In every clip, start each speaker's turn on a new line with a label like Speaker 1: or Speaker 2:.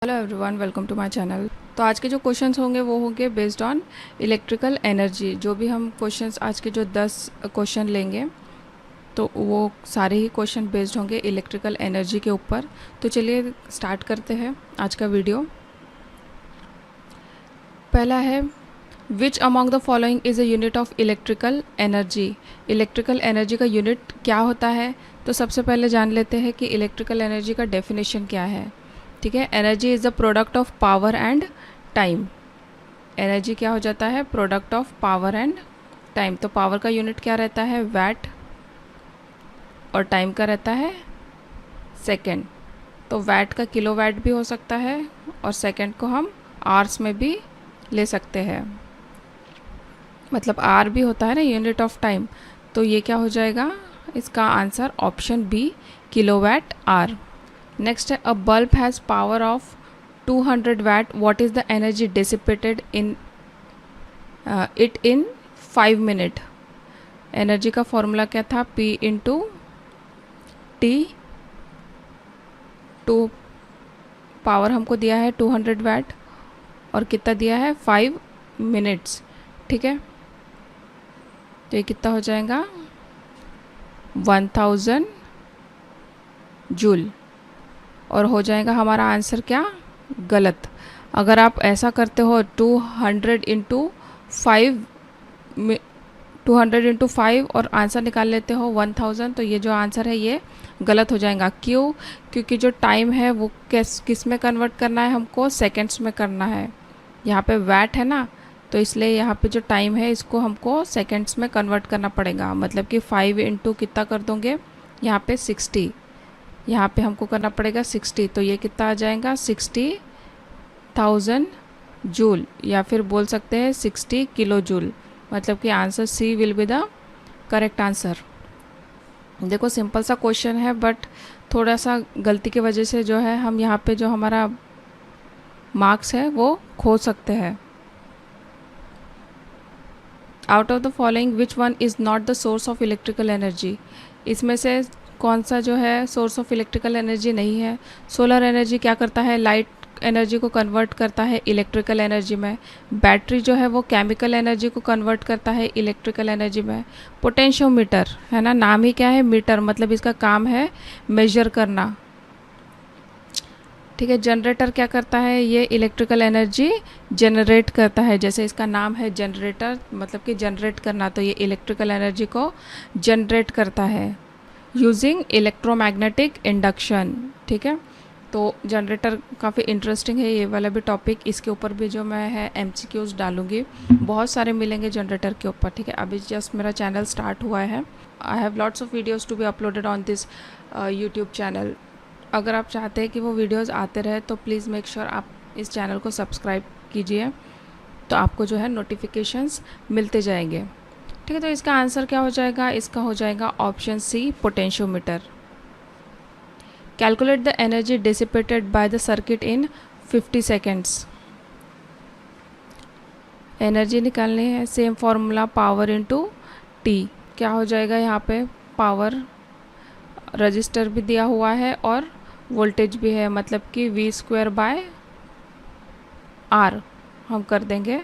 Speaker 1: Hello everyone, welcome to my channel. तो आज के जो क्वेश्चंस होंगे वो होंगे बेस्ड ऑन इलेक्ट्रिकल एनर्जी। जो भी हम क्वेश्चंस आज के जो 10 क्वेश्चन लेंगे तो वो सारे ही क्वेश्चन बेस्ड होंगे इलेक्ट्रिकल एनर्जी के ऊपर। तो चलिए स्टार्ट करते हैं आज का वीडियो। पहला है, which among the following is a unit of electrical energy. Electrical energy का यूनिट क्या होता है? तो सबसे पहले जान लेते हैं कि इलेक्ट्रिकल एनर्जी का डेफिनेशन क्या है। ठीक है, energy is the product of power and time. Energy क्या हो जाता है? Product of power and time. तो पावर का यूनिट क्या रहता है? वैट, और टाइम का रहता है सेकेंड। तो वैट का किलोवैट भी हो सकता है और सेकेंड को हम आवर्स में भी ले सकते हैं। मतलब आर भी होता है ना, यूनिट ऑफ टाइम। तो ये क्या हो जाएगा? इसका answer option B, kilowatt hour. Next है, a bulb has power of 200 watt. What is the energy dissipated in it in 5 minutes? Energy का फॉर्मूला क्या था? P into T. टू पावर हमको दिया है 200 watt और कितना दिया है? 5 minutes। ठीक है, तो ये कितना हो जाएगा? 1000 जूल। और हो जाएगा हमारा आंसर क्या? गलत। अगर आप ऐसा करते हो 200 इंटू 5 200 इंटू 5 और आंसर निकाल लेते हो 1000, तो ये जो आंसर है ये गलत हो जाएगा। क्यों? क्योंकि जो टाइम है वो किस में कन्वर्ट करना है? हमको सेकंड्स में करना है। यहाँ पे वैट है ना, तो इसलिए यहाँ पे जो टाइम है इसको हमको सेकंड्स में कन्वर्ट करना पड़ेगा। मतलब कि 5 इंटू कितना कर दोगे? यहाँ पे 60, यहाँ पे हमको करना पड़ेगा 60। तो ये कितना आ जाएगा? 60,000 जूल, या फिर बोल सकते हैं 60 किलो जूल। मतलब कि answer C will be the correct answer. देखो सिंपल सा क्वेश्चन है, बट थोड़ा सा गलती की वजह से जो है हम यहाँ पे जो हमारा मार्क्स है वो खो सकते हैं। Out of the following which one is not the source of electrical energy. इसमें से कौन सा जो है सोर्स ऑफ इलेक्ट्रिकल एनर्जी नहीं है? सोलर एनर्जी क्या करता है? लाइट एनर्जी को कन्वर्ट करता है इलेक्ट्रिकल एनर्जी में। बैटरी जो है वो केमिकल एनर्जी को कन्वर्ट करता है इलेक्ट्रिकल एनर्जी में। पोटेंशियोमीटर है ना, नाम ही क्या है? मीटर, मतलब इसका काम है मेजर करना। ठीक है, जनरेटर क्या करता है? ये इलेक्ट्रिकल एनर्जी जनरेट करता है। जैसे इसका नाम है जनरेटर, मतलब कि जनरेट करना, तो ये इलेक्ट्रिकल एनर्जी को जनरेट करता है यूजिंग इलेक्ट्रोमैग्नेटिक इंडक्शन। ठीक है, तो जनरेटर काफ़ी इंटरेस्टिंग है ये वाला भी टॉपिक। इसके ऊपर भी जो मैं है MCQs डालूंगी, बहुत सारे मिलेंगे जनरेटर के ऊपर। ठीक है, अभी जस्ट मेरा चैनल स्टार्ट हुआ है। I have lots of videos to be uploaded on this YouTube channel. अगर आप चाहते हैं कि वो वीडियोज़ आते रहे तो प्लीज़ मेक श्योर आप इस चैनल को सब्सक्राइब कीजिए, तो आपको जो है नोटिफिकेशंस मिलते जाएंगे। ठीक है, तो इसका आंसर क्या हो जाएगा? इसका हो जाएगा option C, potentiometer. Calculate the energy dissipated by the circuit in 50 seconds. Energy निकालनी है, same formula, power into T. क्या हो जाएगा यहाँ पे? पावर, रजिस्टर भी दिया हुआ है और वोल्टेज भी है, मतलब कि V² बाय आर हम कर देंगे।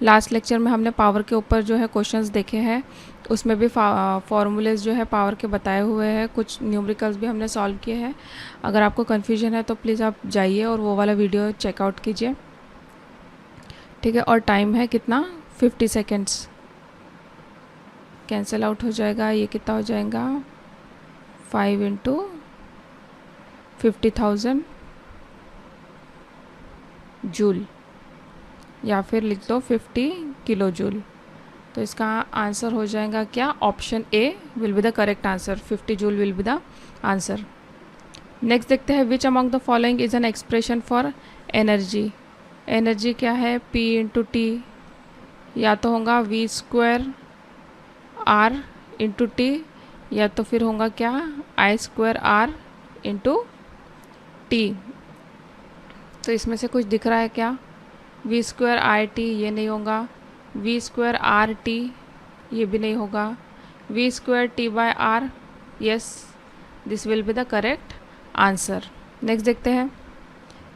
Speaker 1: लास्ट लेक्चर में हमने पावर के ऊपर जो है क्वेश्चंस देखे हैं, उसमें भी फॉर्मूलेज जो है पावर के बताए हुए हैं, कुछ न्यूमेरिकल्स भी हमने सॉल्व किए हैं। अगर आपको कन्फ्यूजन है तो प्लीज़ आप जाइए और वो वाला वीडियो चेकआउट कीजिए। ठीक है, और टाइम है कितना? 50 सेकेंड्स। कैंसिल आउट हो जाएगा, ये कितना हो जाएगा? 5 इंटू 50,000 जूल, या फिर लिख दो 50 किलो जूल। तो इसका आंसर हो जाएगा क्या? Option A will be the correct answer. 50 joule will be the answer. Next देखते हैं, which among the following is an expression for energy. Energy क्या है? P इंटू टी, या तो होगा V² आर इंटू टी, या तो फिर होगा क्या? I² are into T. तो इसमें से कुछ दिख रहा है क्या? V² RT ये नहीं होगा, V² RT ये भी नहीं होगा, V² T/R, yes, this will be the correct answer. Next देखते हैं,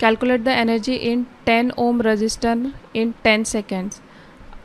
Speaker 1: calculate the energy in 10 ohm resistor in 10 seconds.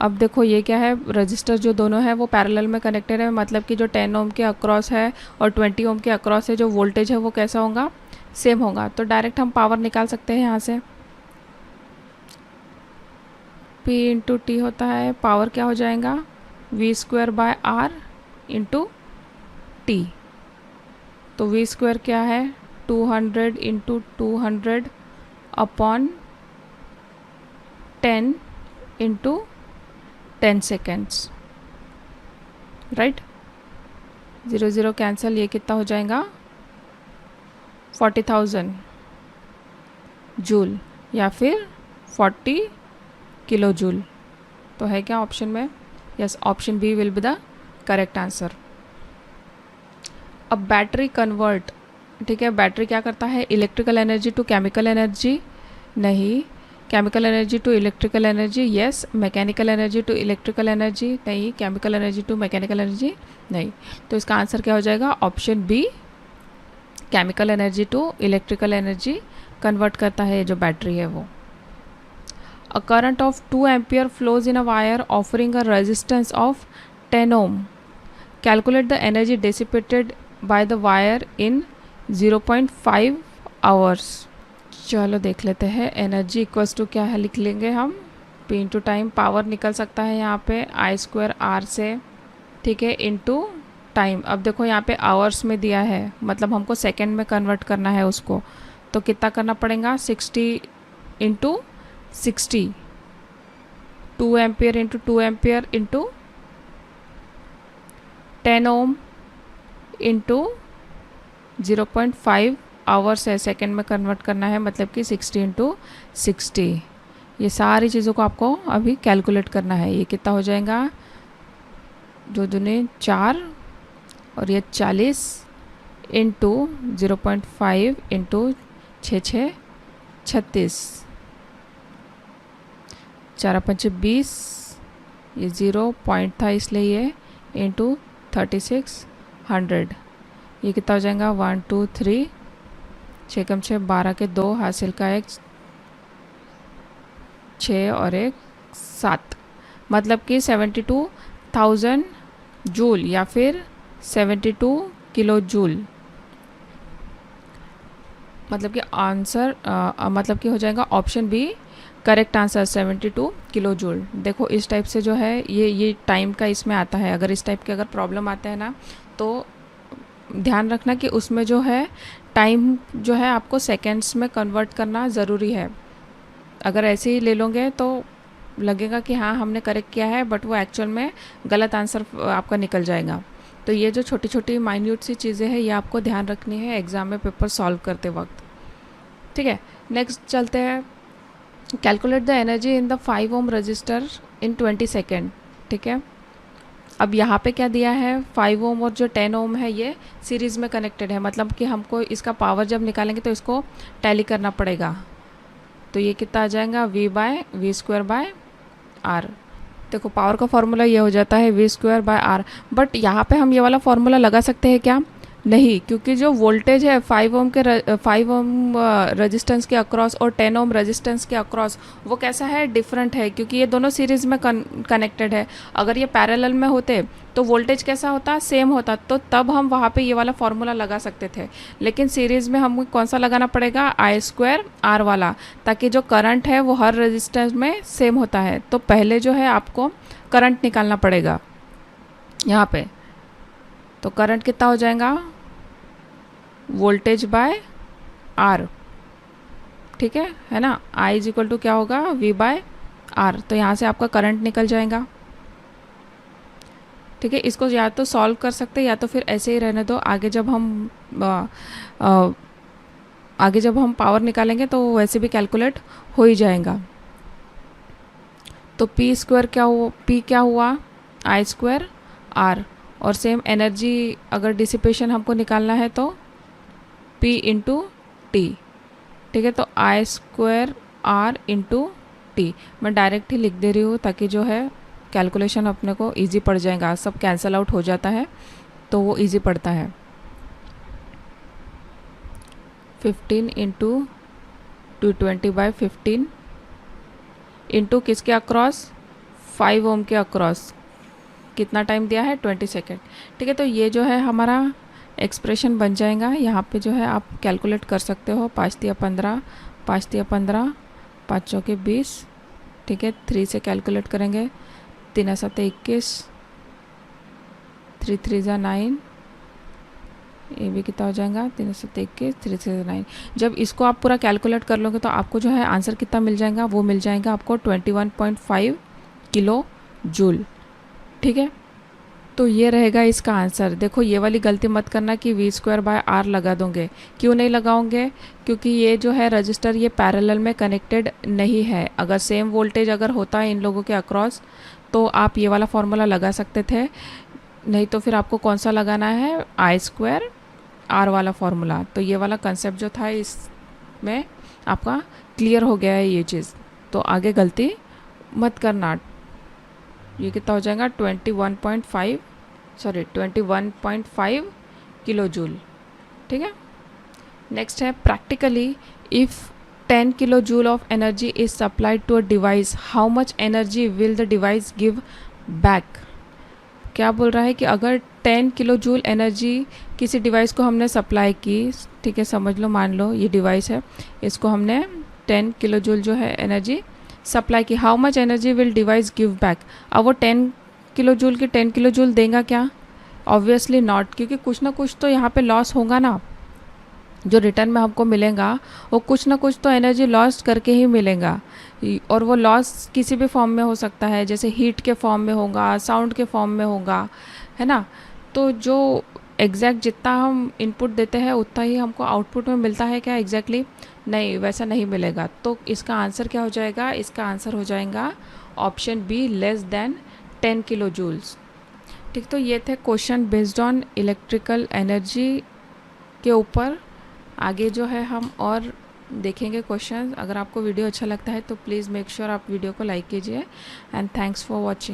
Speaker 1: अब देखो ये क्या है, रजिस्टर जो दोनों है वो पैरेलल में कनेक्टेड है, मतलब कि जो 10 ओम के अक्रॉस है और 20 ओम के अक्रॉस है जो वोल्टेज है वो कैसा होगा, सेम होगा। तो डायरेक्ट हम पावर निकाल सकते हैं यहाँ से, P इंटू टी होता है, पावर क्या हो जाएगा, V²/R इंटू टी। तो V² क्या है, 200 into 200 upon 10 into 10 seconds, right. 0 0 cancel, ये कितना हो जाएगा, 40,000 जूल या फिर 40 किलो जूल। तो है क्या ऑप्शन में, yes, option B will be the correct answer. अब बैटरी कन्वर्ट, ठीक है, बैटरी क्या करता है, electrical energy to chemical energy, नहीं, chemical energy to electrical energy, yes, mechanical energy to electrical energy, नहीं, chemical energy to mechanical energy, नहीं। तो इसका आंसर क्या हो जाएगा, option B, chemical energy to electrical energy convert करता है जो बैटरी है वो। A current of 2 ampere flows in a wire offering a resistance of 10 ohm, calculate the energy dissipated by the wire in 0.5 hours. चलो देख लेते हैं, energy equals to क्या है, लिख लेंगे हम, P इंटू टाइम, पावर निकल सकता है यहाँ पे I²R से, ठीक है, इंटू टाइम। अब देखो यहाँ पे आवर्स में दिया है, मतलब हमको सेकेंड में कन्वर्ट करना है उसको, तो कितना करना पड़ेगा, 60 into 60, 2 ampere into 2 ampere into 10 ohm into 0.5 hours है, सेकेंड में कन्वर्ट करना है, मतलब कि 60 इंटू 60। ये सारी चीज़ों को आपको अभी कैलकुलेट करना है। ये कितना हो जाएगा, 2 दूने 4 और ये 40 इंटू 0.5 इंटू 6 36, 4 5 20, ये 0 पॉइंट था इसलिए ये इंटू 3600, ये कितना हो जाएगा, 1 2 3, 6 कम 6 12 के 2, हासिल का 1 6 और 1 7, मतलब कि 72,000 जूल या फिर 72 किलो जूल, मतलब कि आंसर मतलब कि हो जाएगा option B correct answer, 72 kilo joule. देखो इस टाइप से जो है ये टाइम का इसमें आता है, अगर इस टाइप के अगर प्रॉब्लम आते हैं ना, तो ध्यान रखना कि उसमें जो है टाइम जो है आपको सेकेंड्स में कन्वर्ट करना ज़रूरी है। अगर ऐसे ही ले लोगे तो लगेगा कि हाँ हमने करेक्ट किया है, बट वो एक्चुअल में गलत आंसर आपका निकल जाएगा। तो ये जो छोटी छोटी माइन्यूट सी चीज़ें हैं ये आपको ध्यान रखनी है एग्ज़ाम में पेपर सॉल्व करते वक्त, ठीक है। नेक्स्ट चलते हैं, calculate the energy in the 5 ohm resistor in 20 second, ठीक है। अब यहाँ पे क्या दिया है, 5 ओम और जो 10 ओम है ये सीरीज़ में कनेक्टेड है, मतलब कि हमको इसका पावर जब निकालेंगे तो इसको टैली करना पड़ेगा। तो ये कितना आ जाएगा, V²/R। देखो पावर का फॉर्मूला ये हो जाता है V²/R, बट यहाँ पे हम ये वाला फॉर्मूला लगा सकते हैं क्या, नहीं, क्योंकि जो वोल्टेज है 5 ओम रेजिस्टेंस के अक्रॉस और 10 ओम रेजिस्टेंस के अक्रॉस वो कैसा है, डिफरेंट है, क्योंकि ये दोनों सीरीज़ में कनेक्टेड है। अगर ये पैरेलल में होते तो वोल्टेज कैसा होता, सेम होता, तो तब हम वहाँ पे ये वाला फॉर्मूला लगा सकते थे। लेकिन सीरीज़ में हमको कौन सा लगाना पड़ेगा, I²R वाला, ताकि जो करंट है वो हर रेजिस्टेंस में सेम होता है। तो पहले जो है आपको करंट निकालना पड़ेगा यहाँ पे। तो करंट कितना हो जाएगा, वोल्टेज बाय आर, ठीक है ना। I इज इक्वल टू क्या होगा, V/R। तो यहाँ से आपका करंट निकल जाएगा, ठीक है। इसको या तो सॉल्व कर सकते हैं या तो फिर ऐसे ही रहने दो। आगे जब हम पावर निकालेंगे तो वैसे भी कैलकुलेट हो ही जाएगा। तो P² क्या हुआ, I²R, और सेम एनर्जी अगर डिसिपेशन हमको निकालना है तो P इंटू टी, ठीक है। तो I²R इंटू टी मैं डायरेक्ट ही लिख दे रही हूँ ताकि जो है कैलकुलेशन अपने को इजी पड़ जाएगा, सब कैंसिल आउट हो जाता है तो वो इजी पड़ता है। 15 इंटू 220/15 इंटू किसके अक्रॉस, 5 ओम के अक्रॉस, कितना टाइम दिया है, 20 सेकेंड। ठीक है, तो ये जो है हमारा एक्सप्रेशन बन जाएगा। यहाँ पे जो है आप कैलकुलेट कर सकते हो, 5 तिया 15, 5 तिया 15, 5 चौके 20। ठीक है, 3 से कैलकुलेट करेंगे, 3 7 21, 3 3 9, ये भी कितना हो जाएगा, 3 7 21, 3 3 9। जब इसको आप पूरा कैलकुलेट कर लोगे तो आपको जो है आंसर कितना मिल जाएगा, वो मिल जाएगा आपको 21.5 किलो जूल। ठीक है, तो ये रहेगा इसका आंसर। देखो ये वाली गलती मत करना कि V²/R लगा दोगे। क्यों नहीं लगाओगे, क्योंकि ये जो है रजिस्टर ये पैरेलल में कनेक्टेड नहीं है। अगर सेम वोल्टेज अगर होता है इन लोगों के अक्रॉस तो आप ये वाला फॉर्मूला लगा सकते थे, नहीं तो फिर आपको कौन सा लगाना है, I²R वाला फॉर्मूला। तो ये वाला कंसेप्ट जो था इसमें आपका क्लियर हो गया है ये चीज़, तो आगे गलती मत करना। ये कितना हो जाएगा, 21.5 किलो जूल। ठीक है, नेक्स्ट है practically if 10 kilo joule of energy is supplied to a device, how much energy will the device give back. क्या बोल रहा है कि अगर 10 किलो जूल एनर्जी किसी डिवाइस को हमने सप्लाई की, ठीक है समझ लो, मान लो ये डिवाइस है, इसको हमने 10 किलो जूल जो है एनर्जी सप्लाई की, how much energy will device give back. अब वो 10 किलो जूल की 10 किलो जूल देगा क्या, ऑब्वियसली नॉट, क्योंकि कुछ ना कुछ तो यहाँ पे लॉस होगा ना। जो रिटर्न में हमको मिलेगा वो कुछ ना कुछ तो एनर्जी लॉस करके ही मिलेगा, और वो लॉस किसी भी फॉर्म में हो सकता है, जैसे हीट के फॉर्म में होगा, साउंड के फॉर्म में होगा, है ना। तो जो एग्जैक्ट जितना हम इनपुट देते हैं उतना ही हमको आउटपुट में मिलता है क्या, एग्जैक्टली नहीं, वैसा नहीं मिलेगा। तो इसका आंसर क्या हो जाएगा, इसका आंसर हो जाएगा option B, less than 10 kilo joules. ठीक, तो ये थे question based on electrical energy के ऊपर। आगे जो है हम और देखेंगे क्वेश्चन। अगर आपको वीडियो अच्छा लगता है तो प्लीज़ मेक श्योर आप वीडियो को लाइक कीजिए, एंड थैंक्स फॉर वॉचिंग।